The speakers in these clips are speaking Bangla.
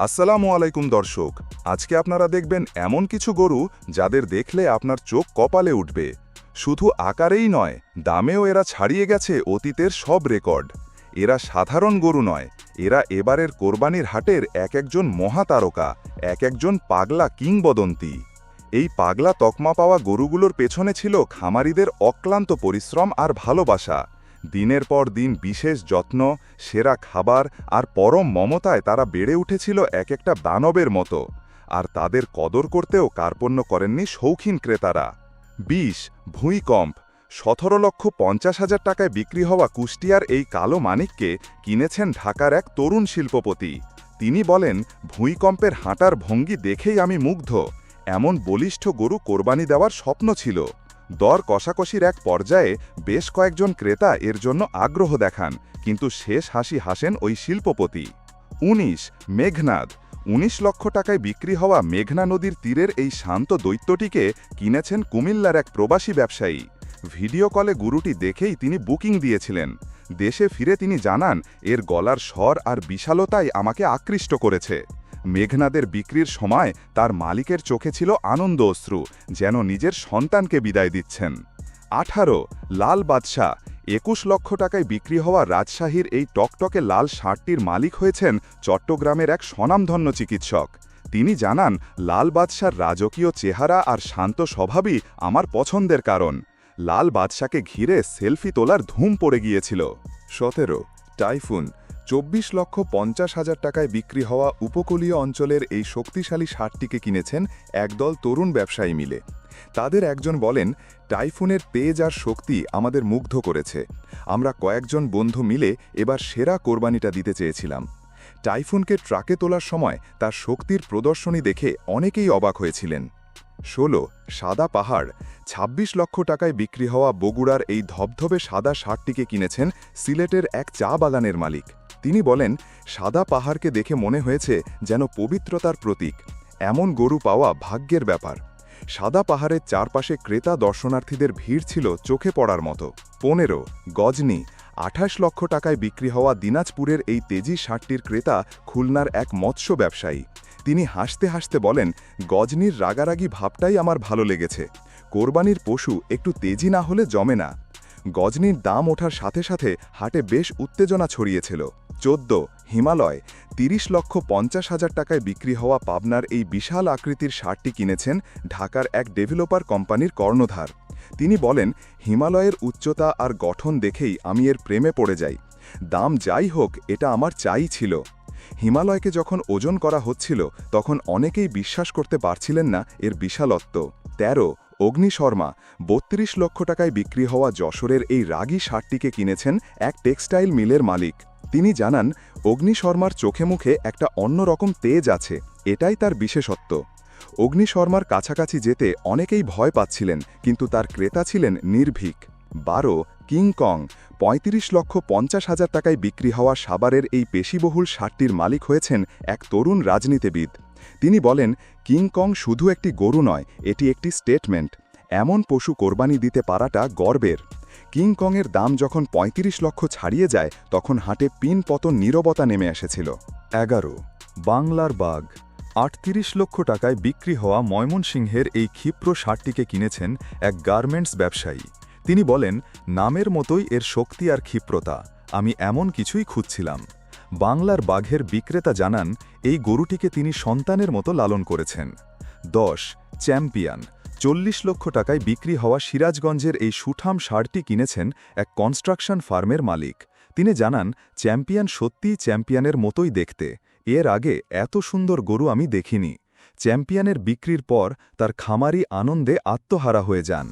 আসসালামু আলাইকুম দর্শক, আজকে আপনারা দেখবেন এমন কিছু গরু যাদের দেখলে আপনার চোখ কপালে উঠবে। শুধু আকারেই নয়, দামেও এরা ছাড়িয়ে গেছে অতীতের সব রেকর্ড। এরা সাধারণ গরু নয়, এরা এবারের কোরবানির হাটের একজন মহাতারকা, একজন পাগলা কিংবদন্তি। এই পাগলা তকমা পাওয়া গরুগুলোর পেছনে ছিল খামারিদের অক্লান্ত পরিশ্রম আর ভালোবাসা। দিনের পর দিন বিশেষ যত্ন, সেরা খাবার আর পরম মমতায় তারা বেড়ে উঠেছিল একটা দানবের মতো। আর তাদের কদর করতেও কার্পণ্য করেননি শৌখিন ক্রেতারা। ২০ ভূঁইকম্প ১৭,৫০,০০০ টাকায় বিক্রি হওয়া কুষ্টিয়ার এই কালো মানিককে কিনেছেন ঢাকার এক তরুণ শিল্পপতি। তিনি বলেন, ভূঁইকম্পের হাঁটার ভঙ্গি দেখেই আমি মুগ্ধ। এমন বলিষ্ঠ গরু কোরবানি দেওয়ার স্বপ্ন ছিল। দর কষাকষির এক পর্যায়ে বেশ কয়েকজন ক্রেতা এর জন্য আগ্রহ দেখান, কিন্তু শেষ হাসি হাসেন ওই শিল্পপতি। ১৯ মেঘনাদ ১৯ লক্ষ টাকায় বিক্রি হওয়া মেঘনা নদীর তীরের এই শান্ত দৈত্যটিকে কিনেছেন কুমিল্লার এক প্রবাসী ব্যবসায়ী। ভিডিও কলে গরুটি দেখেই তিনি বুকিং দিয়েছিলেন। দেশে ফিরে তিনি জানান, এর গলার স্বর আর বিশালতাই আমাকে আকৃষ্ট করেছে। মেঘনাদের বিক্রির সময় তার মালিকের চোখে ছিল আনন্দ অশ্রু, যেন নিজের সন্তানকে বিদায় দিচ্ছেন। ১৮ লাল বাদশাহ ২১ লক্ষ টাকায় বিক্রি হওয়া রাজশাহীর এই টকটকে লাল ষাঁড়টির মালিক হয়েছেন চট্টগ্রামের এক স্বনামধন্য চিকিৎসক। তিনি জানান, লাল বাদশার রাজকীয় চেহারা আর শান্ত স্বভাবই আমার পছন্দের কারণ। লাল বাদশাকে ঘিরে সেলফি তোলার ধুম পড়ে গিয়েছিল। ১৭ টাইফুন ২৪,৫০,০০০ টাকায় বিক্রি হওয়া উপকূলীয় অঞ্চলের এই শক্তিশালী ষাঁড়টিকে কিনেছেন একদল তরুণ ব্যবসায়ী মিলে। তাদের একজন বলেন, টাইফুনের তেজ আর শক্তি আমাদের মুগ্ধ করেছে। আমরা কয়েকজন বন্ধু মিলে এবার সেরা কোরবানিটা দিতে চেয়েছিলাম। টাইফুনকে ট্রাকে তোলার সময় তার শক্তির প্রদর্শনী দেখে অনেকেই অবাক হয়েছিলেন। ১৬ সাদা পাহাড় ২৬ লক্ষ টাকায় বিক্রি হওয়া বগুড়ার এই ধবধবে সাদা ষাঁড়টিকে কিনেছেন সিলেটের এক চা বাগানের মালিক। তিনি বলেন, সাদা পাহাড়কে দেখে মনে হয়েছে যেন পবিত্রতার প্রতীক। এমন গরু পাওয়া ভাগ্যের ব্যাপার। সাদা পাহাড়ের চারপাশে ক্রেতা দর্শনার্থীদের ভিড় ছিল চোখে পড়ার মতো। ১৫ গজনি ২৮ লক্ষ টাকায় বিক্রি হওয়া দিনাজপুরের এই তেজি ষাঁড়টির ক্রেতা খুলনার এক মৎস্য ব্যবসায়ী। তিনি হাসতে হাসতে বলেন, গজনির রাগারাগি ভাবটাই আমার ভালো লেগেছে। কোরবানির পশু একটু তেজি না হলে জমে না। গজনির দাম ওঠার সাথে সাথে হাটে বেশ উত্তেজনা ছড়িয়েছিল। ১৪ হিমালয় ৩০,৫০,০০০ টাকায় বিক্রি হওয়া পাবনার এই বিশাল আকৃতির ষাঁড়টি কিনেছেন ঢাকার এক ডেভেলপার কোম্পানির কর্ণধার। তিনি বলেন, হিমালয়ের উচ্চতা আর গঠন দেখেই আমি এর প্রেমে পড়ে যাই। দাম যাই হোক, এটা আমার চাই ছিল। হিমালয়কে যখন ওজন করা হচ্ছিল তখন অনেকেই বিশ্বাস করতে পারছিলেন না এর বিশালত্ব। ১৩ অগ্নিশর্মা ৩২ লক্ষ টাকায় বিক্রি হওয়া যশোরের এই রাগী ষাঁড়টিকে কিনেছেন এক টেক্সটাইল মিলের মালিক। তিনি জানান, অগ্নিশর্মার চোখে মুখে একটা অন্যরকম তেজ আছে, এটাই তার বিশেষত্ব। অগ্নিশর্মার কাছাকাছি যেতে অনেকেই ভয় পাচ্ছিলেন, কিন্তু তার ক্রেতা ছিলেন নির্ভীক। ১২ কিংকং ৩৫,৫০,০০০ টাকায় বিক্রি হওয়া সাভারের এই পেশিবহুল ষাঁড়টির মালিক হয়েছেন এক তরুণ রাজনীতিবিদ। তিনি বলেন, কিংকং শুধু একটি গরু নয়, এটি একটি স্টেটমেন্ট। এমন পশু কোরবানি দিতে পারাটা গর্বের। কিংকংয়ের দাম যখন ৩৫ লক্ষ ছাড়িয়ে যায় তখন হাটে পিন পতন নীরবতা নেমে এসেছিল। ১১ বাংলার বাঘ ৩৮ লক্ষ টাকায় বিক্রি হওয়া ময়মনসিংহের এই ক্ষিপ্র ষাঁড়টিকে কিনেছেন এক গার্মেন্টস ব্যবসায়ী। তিনি বলেন, নামের মতোই এর শক্তি আর ক্ষিপ্রতা, আমি এমন কিছুই খুঁজছিলাম। বাংলার বাঘের বিক্রেতা জানান, এই গরুটিকে তিনি সন্তানের মতো লালন করেছেন। ১০ চ্যাম্পিয়ন ৪০ লক্ষ টাকায় বিক্রি হওয়া সিরাজগঞ্জের এই সুঠাম ষাঁড়টি কিনেছেন এক কনস্ট্রাকশন ফার্মের মালিক। তিনি জানান, চ্যাম্পিয়ন সত্যিই চ্যাম্পিয়নের মতোই দেখতে। এর আগে এত সুন্দর গরু আমি দেখিনি। চ্যাম্পিয়নের বিক্রির পর তার খামারি আনন্দে আত্মহারা হয়ে যান।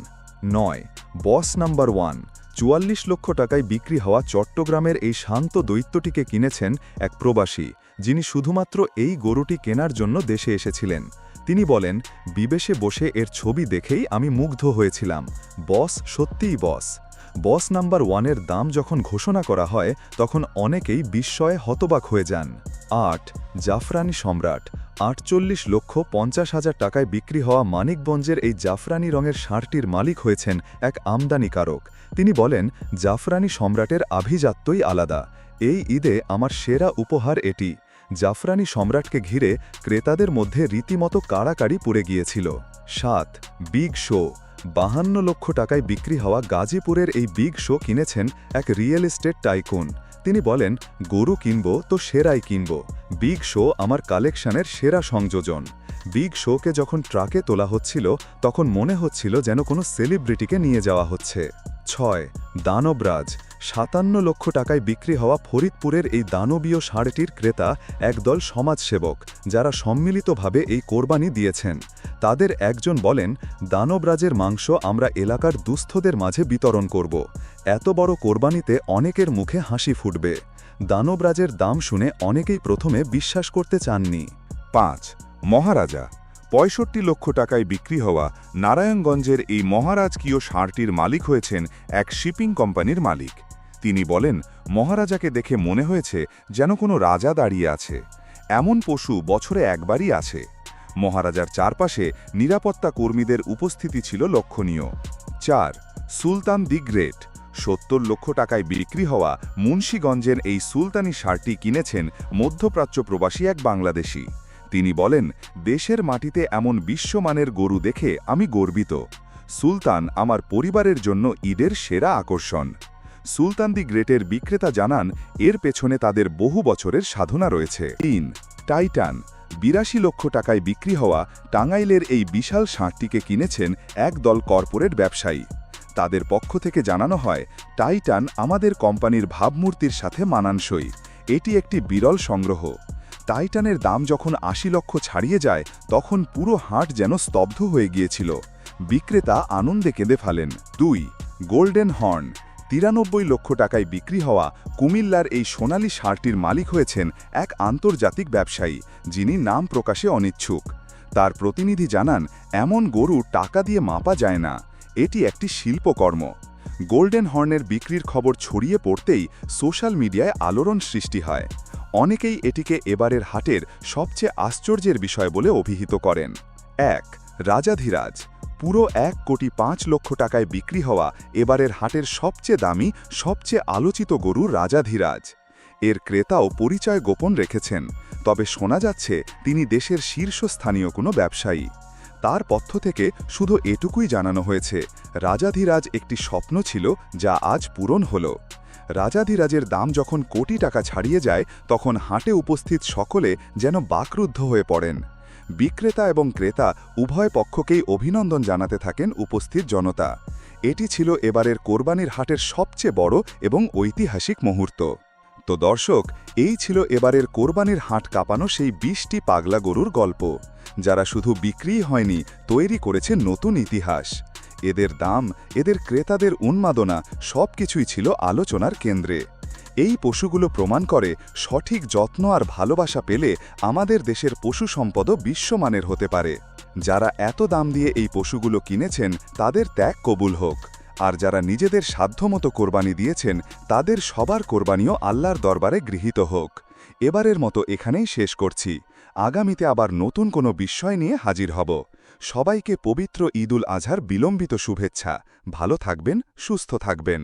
৯ বস নাম্বার ১ ৪৪ লক্ষ টাকায় বিক্রি হওয়া চট্টগ্রামের এই শান্ত দৈত্যটিকে কিনেছেন এক প্রবাসী, যিনি শুধুমাত্র এই গরুটি কেনার জন্য দেশে এসেছিলেন। তিনি বলেন, বিদেশে বসে এর ছবি দেখেই আমি মুগ্ধ হয়েছিলাম। বস সত্যিই বস। বস নাম্বার ১-এর দাম যখন ঘোষণা করা হয় তখন অনেকেই বিস্ময়ে হতবাক হয়ে যান। ৮ জাফরানি সম্রাট ৪৮,৫০,০০০ টাকায় বিক্রি হওয়া মানিকগঞ্জের এই জাফরানি রঙের ষাঁড়টির মালিক হয়েছেন এক আমদানিকারক। তিনি বলেন, জাফরানি সম্রাটের আভিজাত্যই আলাদা। এই ঈদে আমার সেরা উপহার এটি। জাফরানি সম্রাটকে ঘিরে ক্রেতাদের মধ্যে রীতিমতো কাড়াকাড়ি পড়ে গিয়েছিল। 7 বিগ শো। 52 লক্ষ টাকায় বিক্রি হওয়া গাজীপুরের এই বিগ শো কিনেছেন এক রিয়েল এস্টেট টাইকুন। তিনি বলেন, গরু কিনব তো সেরাই কিনব। বিগ শো আমার কালেকশনের সেরা সংযোজন। বিগ শোকে যখন ট্রাকে তোলা হচ্ছিল তখন মনে হচ্ছিল যেন কোনো সেলিব্রিটিকে নিয়ে যাওয়া হচ্ছে। 6 দানবরাজ। 57 লক্ষ টাকায় বিক্রি হওয়া ফরিদপুরের এই দানবীয় ষাঁড়টির ক্রেতা একদল সমাজসেবক, যারা সম্মিলিতভাবে এই কোরবানি দিয়েছেন। তাদের একজন বলেন, দানবরাজের মাংস আমরা এলাকার দুস্থদের মাঝে বিতরণ করব। এত বড় কোরবানিতে অনেকের মুখে হাসি ফুটবে। দানবরাজের দাম শুনে অনেকেই প্রথমে বিশ্বাস করতে চাননি। 5 মহারাজা। 65 লক্ষ টাকায় বিক্রি হওয়া নারায়ণগঞ্জের এই মহারাজকীয় ষাঁড়টির মালিক হয়েছেন এক শিপিং কোম্পানির মালিক। তিনি বলেন, মহারাজাকে দেখে মনে হয়েছে যেন কোনো রাজা দাঁড়িয়ে আছে। এমন পশু বছরে একবারই আছে। মহারাজার চারপাশে নিরাপত্তা কর্মীদের উপস্থিতি ছিল লক্ষণীয়। 4 সুলতান দি গ্রেট। 70 লক্ষ টাকায় বিক্রি হওয়া মুন্সীগঞ্জের এই সুলতানি ষাঁড়টি কিনেছেন মধ্যপ্রাচ্য প্রবাসী এক বাংলাদেশি। তিনি বলেন, দেশের মাটিতে এমন বিশ্বমানের গরু দেখে আমি গর্বিত। সুলতান আমার পরিবারের জন্য ঈদের সেরা আকর্ষণ। সুলতান দি গ্রেটের বিক্রেতা জানান, এর পেছনে তাদের বহু বছরের সাধনা রয়েছে। 3 টাইটান। 82 লক্ষ টাকায় বিক্রি হওয়া টাঙ্গাইলের এই বিশাল ষাঁড়টিকে কিনেছেন এক দল কর্পোরেট ব্যবসায়ী। তাদের পক্ষ থেকে জানানো হয়, টাইটান আমাদের কোম্পানির ভাবমূর্তির সাথে মানানসই। এটি একটি বিরল সংগ্রহ। টাইটানের দাম যখন 80 লক্ষ ছাড়িয়ে যায় তখন পুরো হাট যেন স্তব্ধ হয়ে গিয়েছিল। বিক্রেতা আনন্দে কেঁদে ফেলেন। 2 গোল্ডেন হর্ন। 93 লক্ষ টাকায় বিক্রি হওয়া কুমিল্লার এই সোনালী ষাঁড়টির মালিক হয়েছেন এক আন্তর্জাতিক ব্যবসায়ী, যিনি নাম প্রকাশে অনিচ্ছুক। তার প্রতিনিধি জানান, এমন গরু টাকা দিয়ে মাপা যায় না। এটি একটি শিল্পকর্ম। গোল্ডেন হর্নের বিক্রির খবর ছড়িয়ে পড়তেই সোশ্যাল মিডিয়ায় আলোড়ন সৃষ্টি হয়। অনেকেই এটিকে এবারের হাটের সবচেয়ে আশ্চর্যের বিষয় বলে অভিহিত করেন। 1 রাজাধিরাজ। পুরো 1,05 লক্ষ টাকায় বিক্রি হওয়া এবারের হাটের সবচেয়ে দামি, সবচেয়ে আলোচিত গরু রাজাধিরাজ। এর ক্রেতাও পরিচয় গোপন রেখেছেন, তবে শোনা যাচ্ছে তিনি দেশের শীর্ষস্থানীয় কোনো ব্যবসায়ী। তার পক্ষ থেকে শুধু এটুকুই জানানো হয়েছে, রাজাধিরাজ একটি স্বপ্ন ছিল যা আজ পূরণ হল। রাজাধিরাজের দাম যখন কোটি টাকা ছাড়িয়ে যায় তখন হাটে উপস্থিত সকলে যেন বাকরুদ্ধ হয়ে পড়েন। বিক্রেতা এবং ক্রেতা উভয় পক্ষকেই অভিনন্দন জানাতে থাকেন উপস্থিত জনতা। এটি ছিল এবারের কোরবানির হাটের সবচেয়ে বড় এবং ঐতিহাসিক মুহূর্ত। তো দর্শক, এই ছিল এবারের কোরবানির হাট কাঁপানো সেই 20টি পাগলা গরুর গল্প, যারা শুধু বিক্রিই হয়নি, তৈরি করেছে নতুন ইতিহাস। এদের দাম, এদের ক্রেতাদের উন্মাদনা সবকিছুই ছিল আলোচনার কেন্দ্রে। এই পশুগুলো প্রমাণ করে, সঠিক যত্ন আর ভালোবাসা পেলে আমাদের দেশের পশু সম্পদও বিশ্বমানের হতে পারে। যারা এত দাম দিয়ে এই পশুগুলো কিনেছেন তাদের ত্যাগ কবুল হোক, আর যারা নিজেদের সাধ্যমতো কোরবানি দিয়েছেন তাদের সবার কোরবানিও আল্লাহর দরবারে গৃহীত হোক। এবারের মতো এখানেই শেষ করছি। আগামীতে আবার নতুন কোনো বিষয় নিয়ে হাজির হব। সবাইকে পবিত্র ঈদুল আজহার বিলম্বিত শুভেচ্ছা। ভালো থাকবেন, সুস্থ থাকবেন।